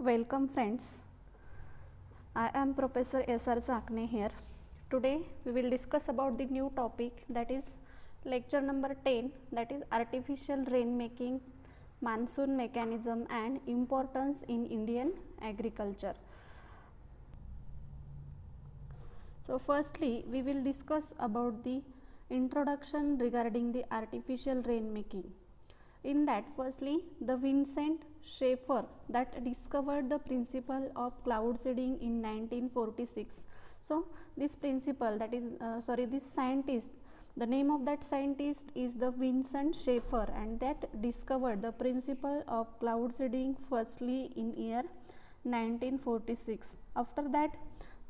Welcome friends, I am Professor S.R. Chakne here. Today we will discuss about the new topic, that is lecture number 10, that is artificial rain making, monsoon mechanism and importance in Indian agriculture. So firstly we will discuss about the introduction regarding the artificial rain making. In that, firstly, the Vincent Schaefer that discovered the principle of cloud seeding in 1946. So this principle, that is this scientist, the name of that scientist is the Vincent Schaefer, and that discovered the principle of cloud seeding firstly in year 1946. After that,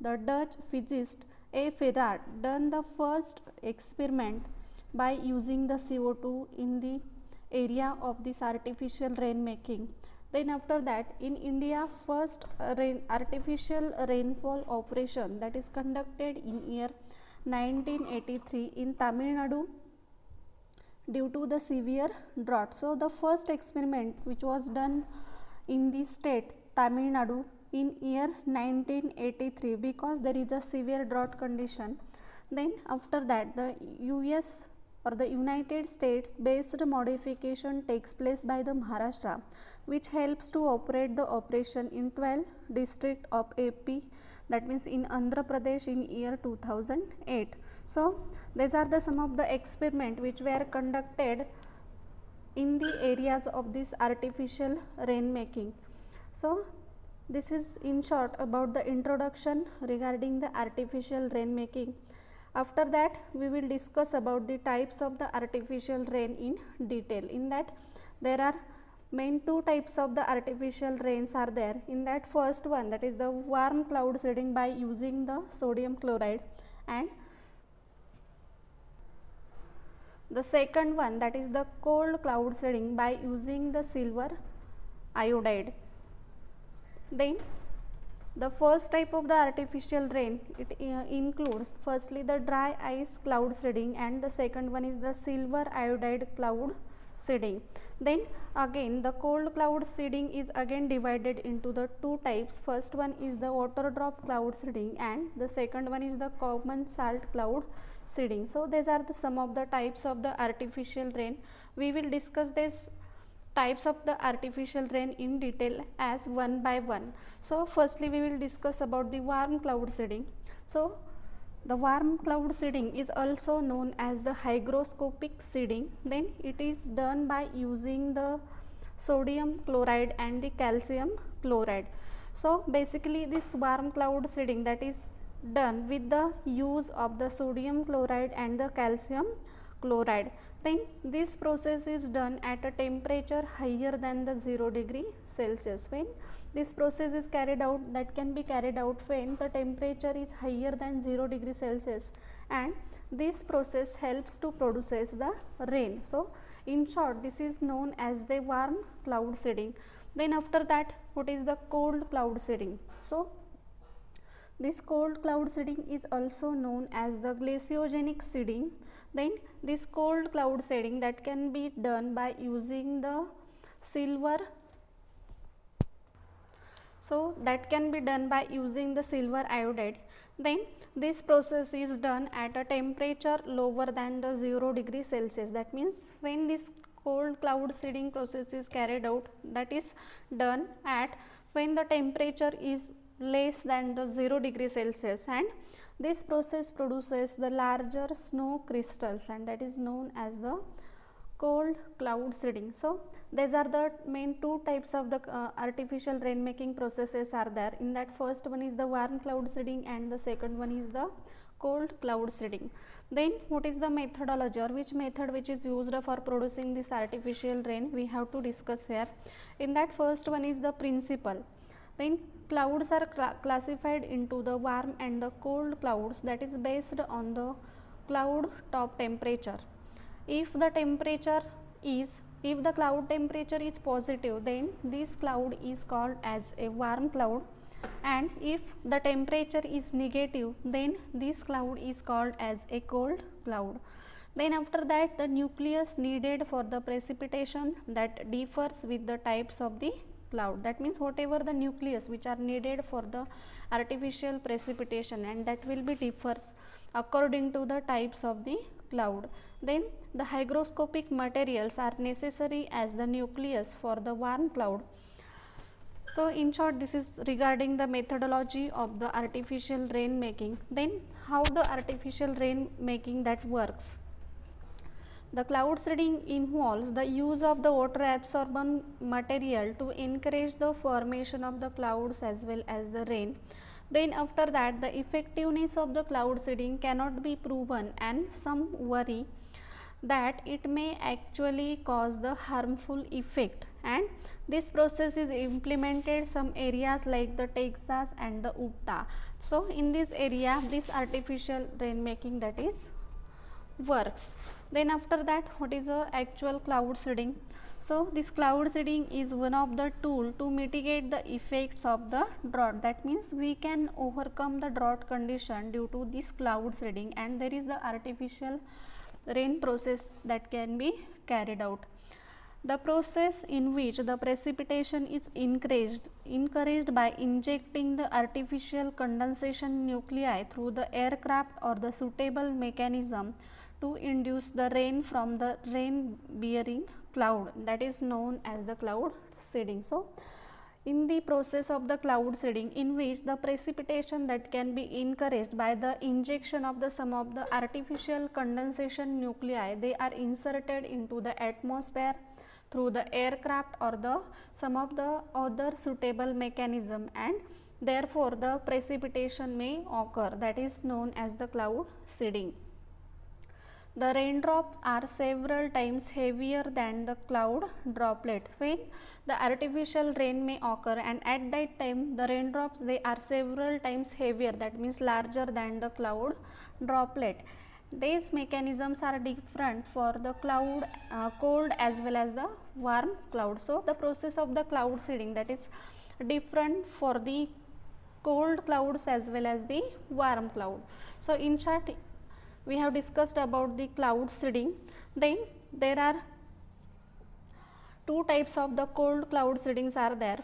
the Dutch physicist A. Ferrat done the first experiment by using the CO2 in the area of this artificial rain making. Then after that, in India, first artificial rainfall operation that is conducted in year 1983 in Tamil Nadu due to the severe drought. So the first experiment which was done in the state Tamil Nadu in year 1983 because there is a severe drought condition. Then after that, the US or the United States based modification takes place by the Maharashtra, which helps to operate the operation in 12 district of AP, that means in Andhra Pradesh in year 2008. So these are the some of the experiment which were conducted in the areas of this artificial rain making. So this is in short about the introduction regarding the artificial rain making. After that, we will discuss about the types of the artificial rain in detail. In that, there are main two types of the artificial rains are there. In that, first one, that is the warm cloud seeding by using the sodium chloride, and the second one, that is the cold cloud seeding by using the silver iodide. Then the first type of the artificial rain, it includes firstly the dry ice cloud seeding, and the second one is the silver iodide cloud seeding. Then again the cold cloud seeding is again divided into the two types. First one is the water drop cloud seeding, and the second one is the common salt cloud seeding. So these are the some of the types of the artificial rain. We will discuss this types of the artificial rain in detail as one by one. So firstly we will discuss about the warm cloud seeding. So the warm cloud seeding is also known as the hygroscopic seeding. Then it is done by using the sodium chloride and the calcium chloride. So basically this warm cloud seeding that is done with the use of the sodium chloride and the calcium chloride. Then this process is done at a temperature higher than the 0 degree Celsius. When this process is carried out, that can be carried out when the temperature is higher than 0 degree Celsius, and this process helps to produce the rain. So in short, this is known as the warm cloud seeding. Then after that, what is the cold cloud seeding? So this cold cloud seeding is also known as the glaciogenic seeding. Then this cold cloud seeding that can be done by using the silver. So that can be done by using the silver iodide. Then this process is done at a temperature lower than the 0 degree Celsius. That means when this cold cloud seeding process is carried out, that is done at when the temperature is less than the 0 degree Celsius, and this process produces the larger snow crystals, and that is known as the cold cloud seeding. So these are the main two types of the artificial rain making processes are there. In that, first one is the warm cloud seeding and the second one is the cold cloud seeding. Then what is the methodology, or which method which is used for producing this artificial rain, we have to discuss here. In that, first one is the principle. Then clouds are classified into the warm and the cold clouds, that is based on the cloud top temperature. If the cloud temperature is positive, then this cloud is called as a warm cloud, and if the temperature is negative, then this cloud is called as a cold cloud. Then after that, the nucleus needed for the precipitation that differs with the types of the cloud. That means whatever the nucleus which are needed for the artificial precipitation, and that will be differs according to the types of the cloud. Then the hygroscopic materials are necessary as the nucleus for the warm cloud. So in short, this is regarding the methodology of the artificial rain making. Then how the artificial rain making that works. The cloud seeding involves the use of the water absorbent material to encourage the formation of the clouds as well as the rain. Then after that, the effectiveness of the cloud seeding cannot be proven, and some worry that it may actually cause the harmful effect, and this process is implemented some areas like the Texas and the Utah. So in this area, this artificial rain making that is works. Then after that, what is the actual cloud seeding? So this cloud seeding is one of the tool to mitigate the effects of the drought. That means we can overcome the drought condition due to this cloud seeding, and there is the artificial rain process that can be carried out. The process in which the precipitation is encouraged by injecting the artificial condensation nuclei through the aircraft or the suitable mechanism to induce the rain from the rain bearing cloud, that is known as the cloud seeding. So in the process of the cloud seeding, in which the precipitation that can be encouraged by the injection of the some of the artificial condensation nuclei, they are inserted into the atmosphere through the aircraft or the some of the other suitable mechanism, and therefore the precipitation may occur, that is known as the cloud seeding. The raindrops are several times heavier than the cloud droplet when the artificial rain may occur, and at that time the raindrops, they are several times heavier, that means larger than the cloud droplet. These mechanisms are different for the cloud cold as well as the warm cloud. So the process of the cloud seeding, that is different for the cold clouds as well as the warm cloud. So in short, we have discussed about the cloud seeding. Then there are two types of the cold cloud seedings are there.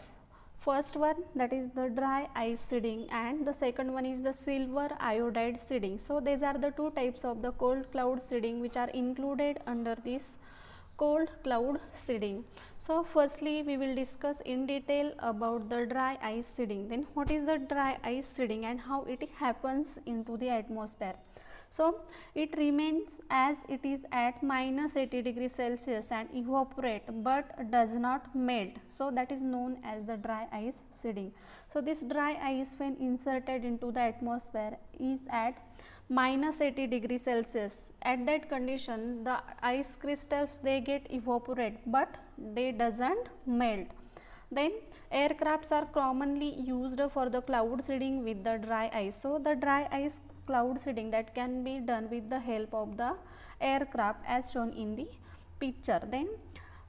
First one, that is the dry ice seeding, and the second one is the silver iodide seeding. So these are the two types of the cold cloud seeding which are included under this cold cloud seeding. So firstly, we will discuss in detail about the dry ice seeding. Then what is the dry ice seeding and how it happens into the atmosphere. So it remains as it is at -80 degrees Celsius and evaporate but does not melt. So that is known as the dry ice seeding. So this dry ice, when inserted into the atmosphere, is at -80 degrees Celsius. At that condition, the ice crystals, they get evaporate but they doesn't melt. Then aircrafts are commonly used for the cloud seeding with the dry ice. So the dry ice cloud seeding that can be done with the help of the aircraft as shown in the picture. Then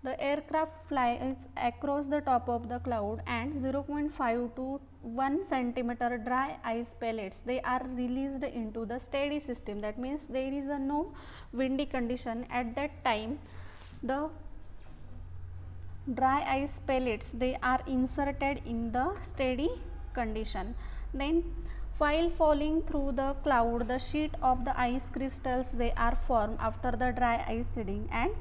the aircraft flies across the top of the cloud, and 0.5 to 1 centimeter dry ice pellets, they are released into the steady system. That means there is a no windy condition at that time. The dry ice pellets, they are inserted in the steady condition. Then while falling through the cloud, the sheet of the ice crystals, they are formed after the dry ice seeding, and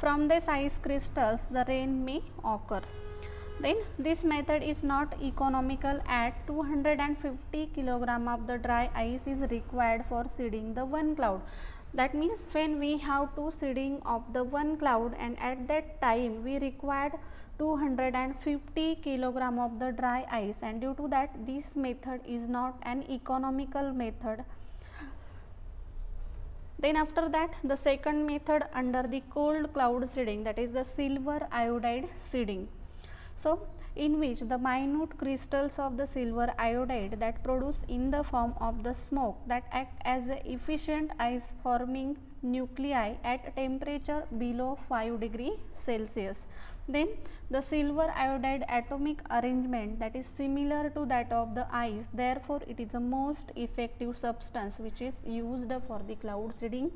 from these ice crystals the rain may occur. Then this method is not economical, at 250 kilogram of the dry ice is required for seeding the one cloud. That means when we have two seeding of the one cloud, and at that time we required 250 kilogram of the dry ice, and due to that this method is not an economical method. Then after that, the second method under the cold cloud seeding, that is the silver iodide seeding. So in which the minute crystals of the silver iodide that produce in the form of the smoke that act as a efficient ice forming nuclei at temperature below 5 degree Celsius. Then the silver iodide atomic arrangement, that is similar to that of the ice, therefore it is the most effective substance which is used for the cloud seeding.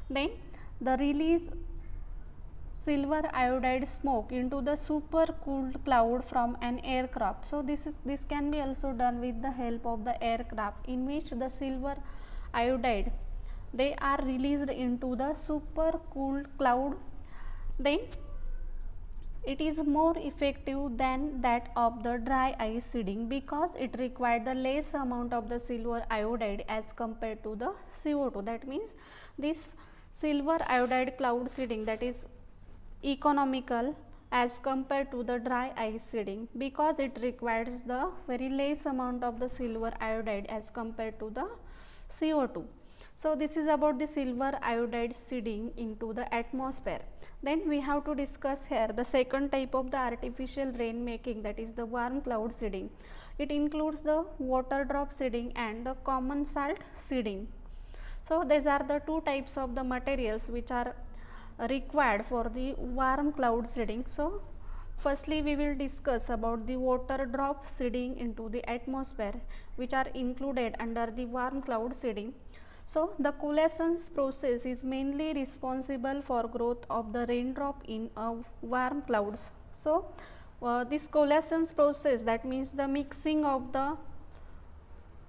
Then the release silver iodide smoke into the super cooled cloud from an aircraft. So this can be also done with the help of the aircraft, in which the silver iodide they are released into the super cooled cloud. Then it is more effective than that of the dry ice seeding, because it required the less amount of the silver iodide as compared to the CO2. That means this silver iodide cloud seeding, that is economical as compared to the dry ice seeding, because it requires the very less amount of the silver iodide as compared to the CO2. So this is about the silver iodide seeding into the atmosphere. Then we have to discuss here the second type of the artificial rain making, that is the warm cloud seeding. It includes the water drop seeding and the common salt seeding. So these are the two types of the materials which are required for the warm cloud seeding. So firstly we will discuss about the water drop seeding into the atmosphere, which are included under the warm cloud seeding. So the coalescence process is mainly responsible for growth of the raindrop in warm clouds. So this coalescence process, that means the mixing of the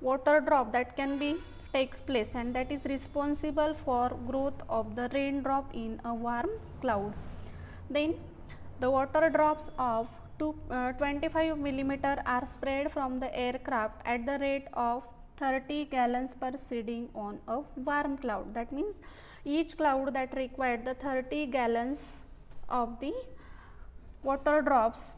water drop that can be takes place, and that is responsible for growth of the raindrop in a warm cloud. Then the water drops of 25 millimeter are spread from the aircraft at the rate of 30 gallons per seeding on a warm cloud. That means each cloud that required the 30 gallons of the water drops.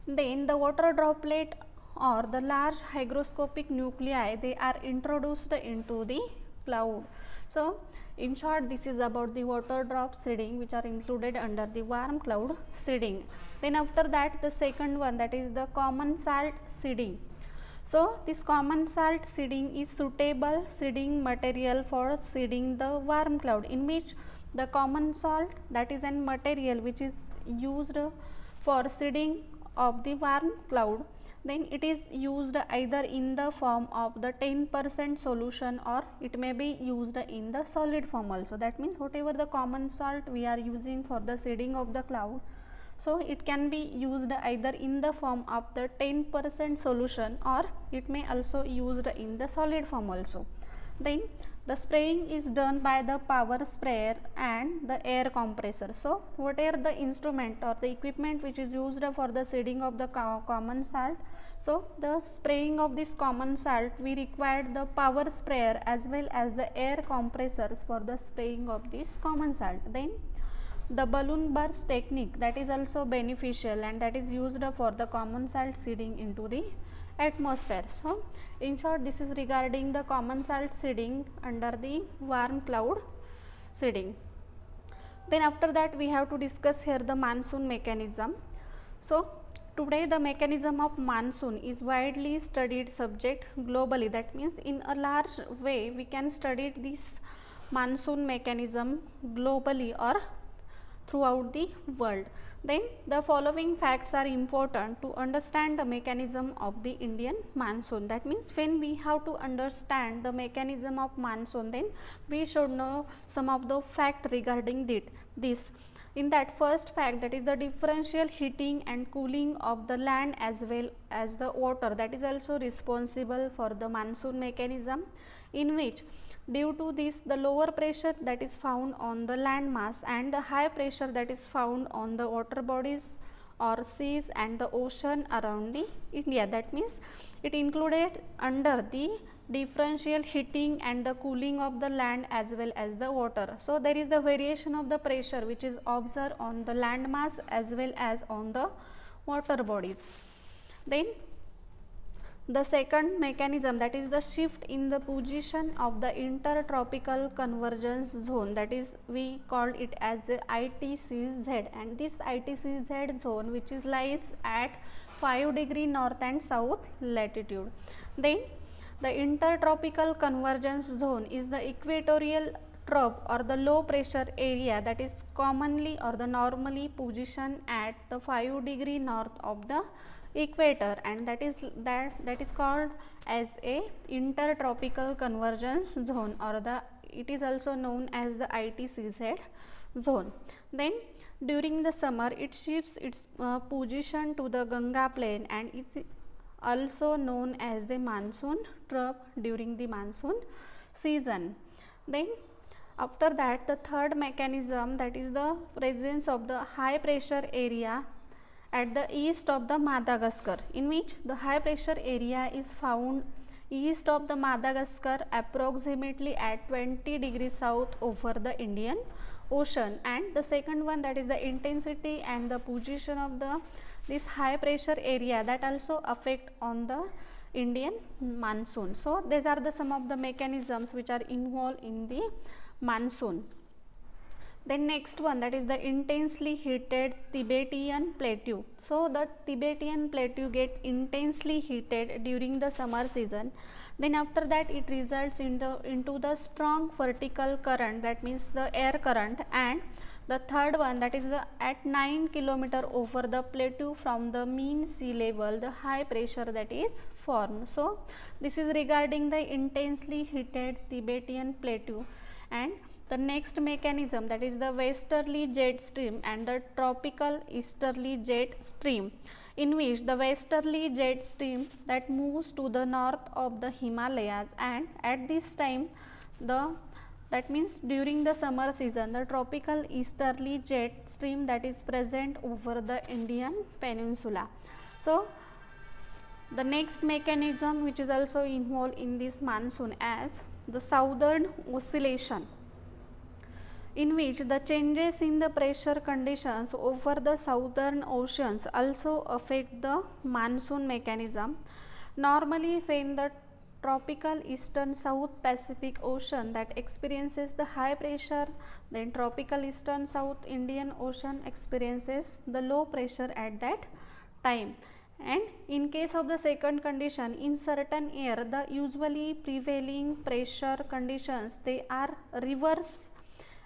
Then the water droplet or the large hygroscopic nuclei, they are introduced into the cloud. So in short, this is about the water drop seeding which are included under the warm cloud seeding. Then after that, the second one, that is the common salt seeding. So this common salt seeding is suitable seeding material for seeding the warm cloud, in which the common salt, that is an material which is used for seeding of the warm cloud. Then it is used either in the form of the 10% solution, or it may be used in the solid form also. That means whatever the common salt we are using for the seeding of the cloud, so it can be used either in the form of the 10% solution, or it may also used in the solid form also. Then the spraying is done by the power sprayer and the air compressor. So whatever the instrument or the equipment which is used for the seeding of the common salt, so the spraying of this common salt, we required the power sprayer as well as the air compressors for the spraying of this common salt. Then the balloon burst technique, that is also beneficial, and that is used for the common salt seeding into the atmosphere. So in short, this is regarding the common salt seeding under the warm cloud seeding. Then after that, we have to discuss here the monsoon mechanism. So today the mechanism of monsoon is widely studied subject globally. That means in a large way we can study this monsoon mechanism globally or throughout the world. Then the following facts are important to understand the mechanism of the Indian monsoon. That means when we have to understand the mechanism of monsoon, then we should know some of the fact regarding this. In that first fact, that is the differential heating and cooling of the land as well as the water, that is also responsible for the monsoon mechanism, in which due to this the lower pressure that is found on the land mass and the high pressure that is found on the water bodies or seas and the ocean around the India. That means it included under the differential heating and the cooling of the land as well as the water. So there is the variation of the pressure which is observed on the land mass as well as on the water bodies. Then the second mechanism, that is the shift in the position of the intertropical convergence zone, that is we called it as the ITCZ, and this ITCZ zone which is lies at 5° north and south latitude. Then the intertropical convergence zone is the equatorial trough or the low pressure area that is commonly or the normally positioned at the 5° north of the equator, and that is called as a intertropical convergence zone, or it is also known as the ITCZ zone. Then during the summer it shifts its position to the Ganga plain and it's also known as the monsoon trough during the monsoon season. Then after that, the third mechanism, that is the presence of the high pressure area at the east of the Madagascar, in which the high pressure area is found east of the Madagascar approximately at 20 degrees south over the Indian Ocean. And the second one, that is the intensity and the position of the this high pressure area, that also affect on the Indian monsoon. So these are the some of the mechanisms which are involved in the monsoon. Then next one, that is the intensely heated Tibetan plateau. So the Tibetan plateau gets intensely heated during the summer season. Then after that it results into the strong vertical current, that means the air current. And the third one, that is the at 9 km over the plateau from the mean sea level, the high pressure that is formed. So this is regarding the intensely heated Tibetan plateau. And the next mechanism, that is the westerly jet stream and the tropical easterly jet stream, in which the westerly jet stream that moves to the north of the Himalayas, and at this time that means during the summer season, the tropical easterly jet stream that is present over the Indian peninsula. So the next mechanism which is also involved in this monsoon as the southern oscillation, in which the changes in the pressure conditions over the southern oceans also affect the monsoon mechanism. Normally when the tropical eastern South Pacific Ocean that experiences the high pressure, then tropical eastern South Indian Ocean experiences the low pressure at that time. And in case of the second condition, in certain air the usually prevailing pressure conditions they are reverse,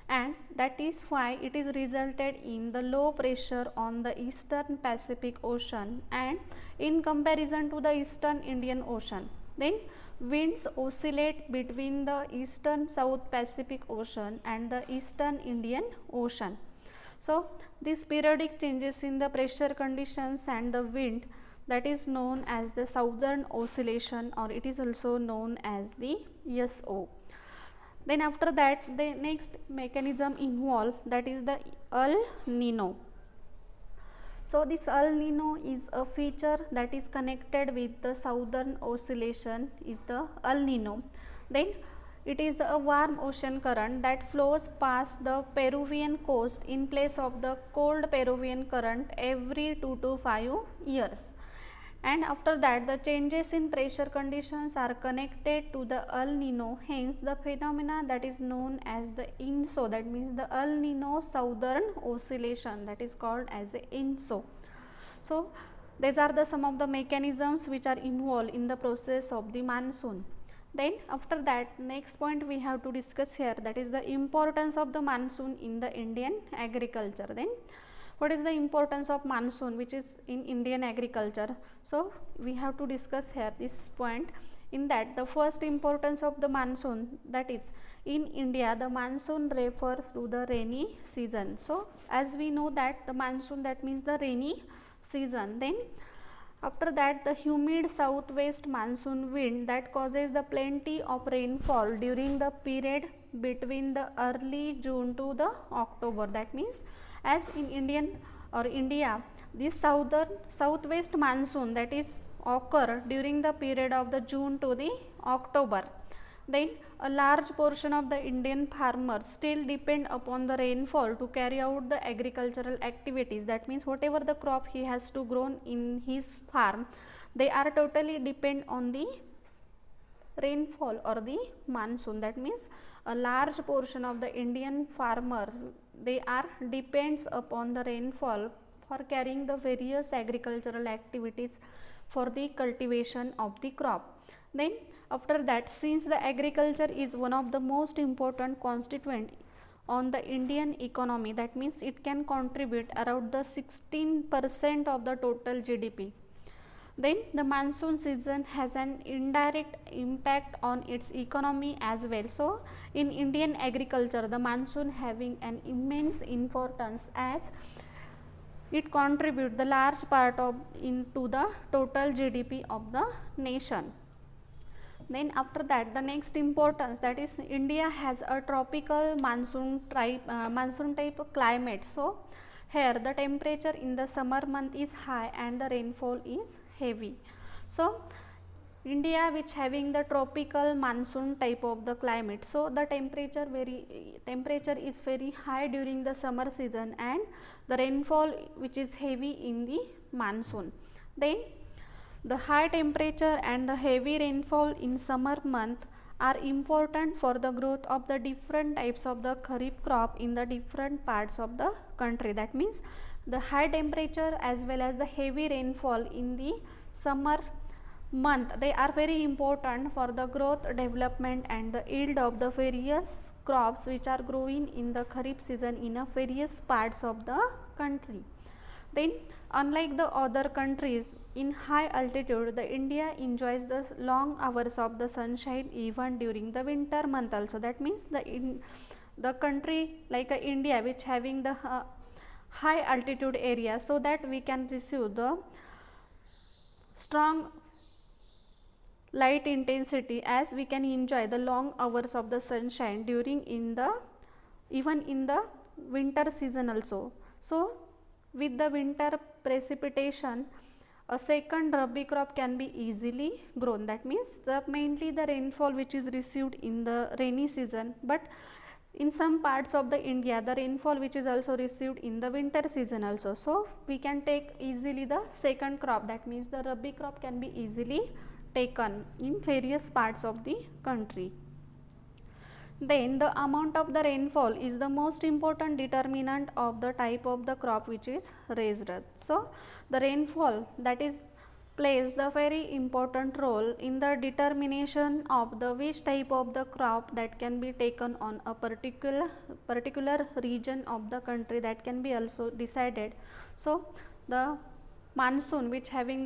and that is why it is resulted in the low pressure on the eastern Pacific Ocean and in comparison to the eastern Indian Ocean. Then winds oscillate between the eastern South Pacific Ocean and the eastern Indian Ocean. So these periodic changes in the pressure conditions and the wind, that is known as the southern oscillation, or it is also known as the SO. Then after that, the next mechanism involved, that is the El Nino. So this El Nino is a feature that is connected with the southern oscillation is the El Nino. Then it is a warm ocean current that flows past the Peruvian coast in place of the cold Peruvian current every 2 to 5 years. And after that, the changes in pressure conditions are connected to the El Nino, hence the phenomena that is known as the INSO, that means the El Nino southern oscillation, that is called as the INSO. So these are the some of the mechanisms which are involved in the process of the monsoon. Then after that, next point we have to discuss here, that is the importance of the monsoon in the Indian agriculture. Then what is the importance of monsoon which is in Indian agriculture? So we have to discuss here this point, in that the first importance of the monsoon, that is in India the monsoon refers to the rainy season. So as we know that the monsoon, that means the rainy season. Then after that, the humid southwest monsoon wind that causes the plenty of rainfall during the period between the early June to the October. That means as in India, this southwest monsoon that is occur during the period of the June to the October. Then a large portion of the Indian farmers still depend upon the rainfall to carry out the agricultural activities. That means whatever the crop he has to grow in his farm, they are totally depend on the rainfall or the monsoon. That means a large portion of the Indian farmer, they are depends upon the rainfall for carrying the various agricultural activities for the cultivation of the crop. Then after that, since the agriculture is one of the most important constituent on the Indian economy, that means it can contribute around the 16% of the total GDP. Then the monsoon season has an indirect impact on its economy as well. So in Indian agriculture, the monsoon having an immense importance as it contributes the large part of into the total GDP of the nation. Then after that, the next importance, that is India has a tropical monsoon type of climate. So here the temperature in the summer month is high and the rainfall is heavy. So India which having the tropical monsoon type of the climate, so the temperature is very high during the summer season and the rainfall which is heavy in the monsoon. Then the high temperature and the heavy rainfall in summer month are important for the growth of the different types of the kharif crop in the different parts of the country. That means the high temperature as well as the heavy rainfall in the summer month, they are very important for the growth, development and the yield of the various crops which are growing in the kharif season in a various parts of the country. Then unlike the other countries in high altitude, the India enjoys the long hours of the sunshine even during the winter month also. That means the country like India which having the high altitude area, so that we can receive the strong light intensity as we can enjoy the long hours of the sunshine during even in the winter season also. So with the winter precipitation, a second rabi crop can be easily grown. That means mainly the rainfall which is received in the rainy season, but in some parts of the India the rainfall which is also received in the winter season also. So we can take easily the second crop, that means the rabi crop can be easily taken in various parts of the country. Then the amount of the rainfall is the most important determinant of the type of the crop which is raised. So the rainfall that is plays the very important role in the determination of the which type of the crop that can be taken on a particular region of the country, that can be also decided. So the monsoon which plays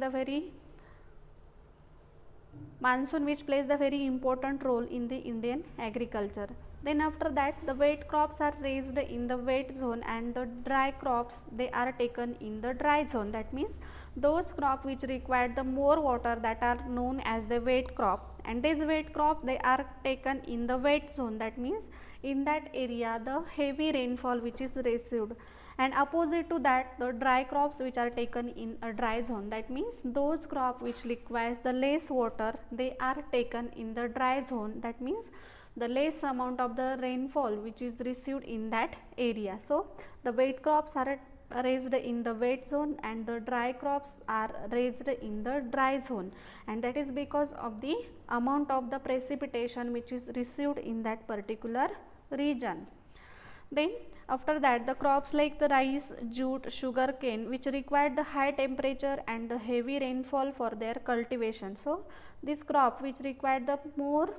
the very important role in the Indian agriculture. Then after that, the wet crops are raised in the wet zone and the dry crops they are taken in the dry zone. That means those crops which require the more water, that are known as the wet crop, and these wet crop they are taken in the wet zone. That means in that area the heavy rainfall which is received, and opposite to that the dry crops which are taken in a dry zone. That means those crop which requires the less water, they are taken in the dry zone. That means the less amount of the rainfall which is received in that area. So the wet crops are raised in the wet zone and the dry crops are raised in the dry zone, and that is because of the amount of the precipitation which is received in that particular region. Then after that, the crops like the rice, jute, sugar cane which require the high temperature and the heavy rainfall for their cultivation. So this crop which require the more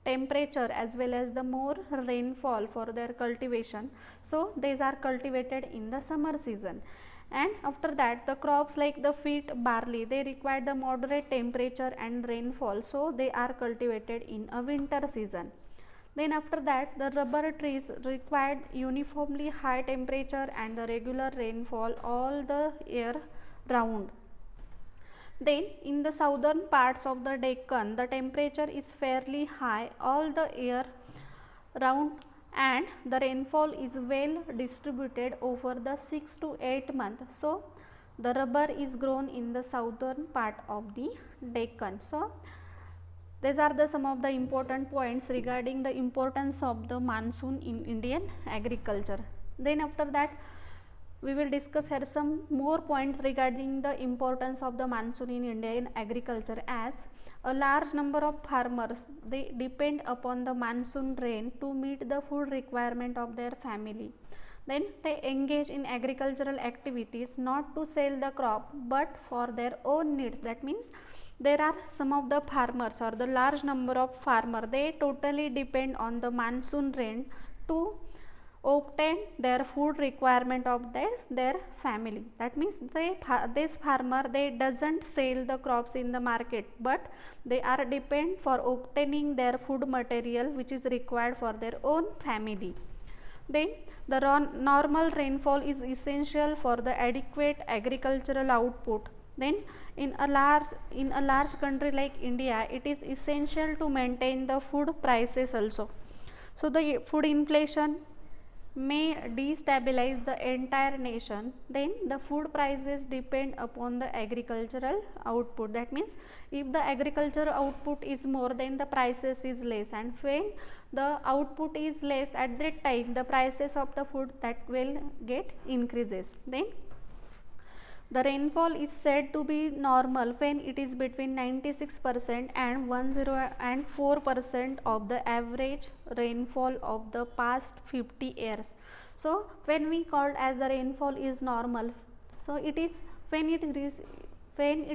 temperature as well as the more rainfall for their cultivation, so these are cultivated in the summer season. And after that, the crops like the wheat, barley, they require the moderate temperature and rainfall, so they are cultivated in a winter season. Then after that, the rubber trees required uniformly high temperature and the regular rainfall all the year round. Then in the southern parts of the Deccan, the temperature is fairly high all the year round and the rainfall is well distributed over the 6 to 8 months. So the rubber is grown in the southern part of the Deccan. So these are some of the important points regarding the importance of the monsoon in Indian agriculture. Then after that, we will discuss here some more points regarding the importance of the monsoon in Indian agriculture, as a large number of farmers they depend upon the monsoon rain to meet the food requirement of their family. Then they engage in agricultural activities not to sell the crop but for their own needs. That means there are some of the farmers or the large number of farmers, they totally depend on the monsoon rain to obtain their food requirement of their family. That means this farmer, they doesn't sell the crops in the market, but they are depend for obtaining their food material which is required for their own family. Then the normal rainfall is essential for the adequate agricultural output. Then in a large country like India, it is essential to maintain the food prices also. So the food inflation may destabilize the entire nation. Then the food prices depend upon the agricultural output. That means if the agricultural output is more, then the prices is less, and when the output is less, at that time the prices of the food that will get increases. Then the rainfall is said to be normal when it is between 96% and 104% of the average rainfall of the past 50 years. So when we called as the rainfall is normal, so it is when it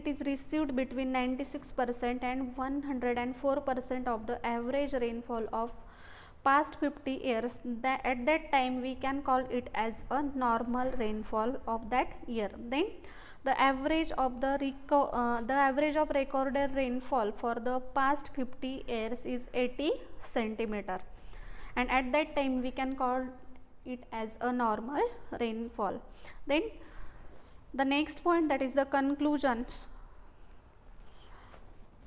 is received between 96% and 104% of the average rainfall of past 50 years, that at that time we can call it as a normal rainfall of that year. Then the average of recorded rainfall for the past 50 years is 80 centimeter, and at that time we can call it as a normal rainfall. Then the next point, that is the conclusions.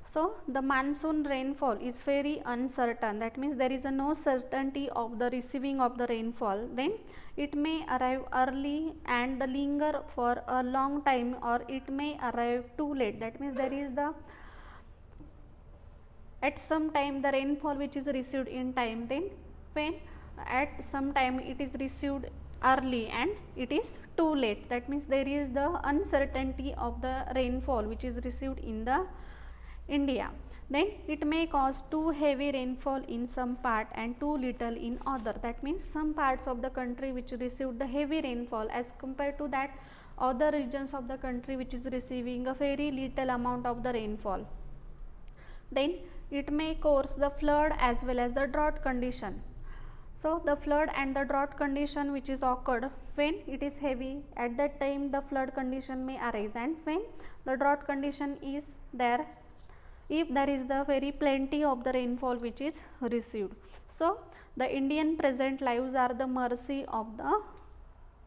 So the monsoon rainfall is very uncertain. That means there is no certainty of the receiving of the rainfall. Then it may arrive early and linger for a long time, or it may arrive too late. That means there is at some time the rainfall which is received in time, then when at some time it is received early and it is too late. That means there is the uncertainty of the rainfall which is received in the India. Then it may cause too heavy rainfall in some part and too little in other. That means some parts of the country which received the heavy rainfall as compared to that other regions of the country which is receiving a very little amount of the rainfall. Then it may cause the flood as well as the drought condition. So the flood and the drought condition which is occurred when it is heavy, at that time the flood condition may arise, and when the drought condition is there, if there is the very plenty of the rainfall which is received. So the Indian present lives are the mercy of the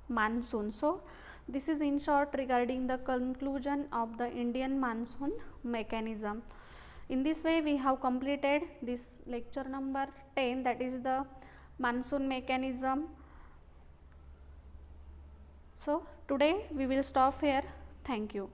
monsoon. So this is in short regarding the conclusion of the Indian monsoon mechanism. In this way we have completed this lecture number 10, that is the monsoon mechanism. So today we will stop here. Thank you.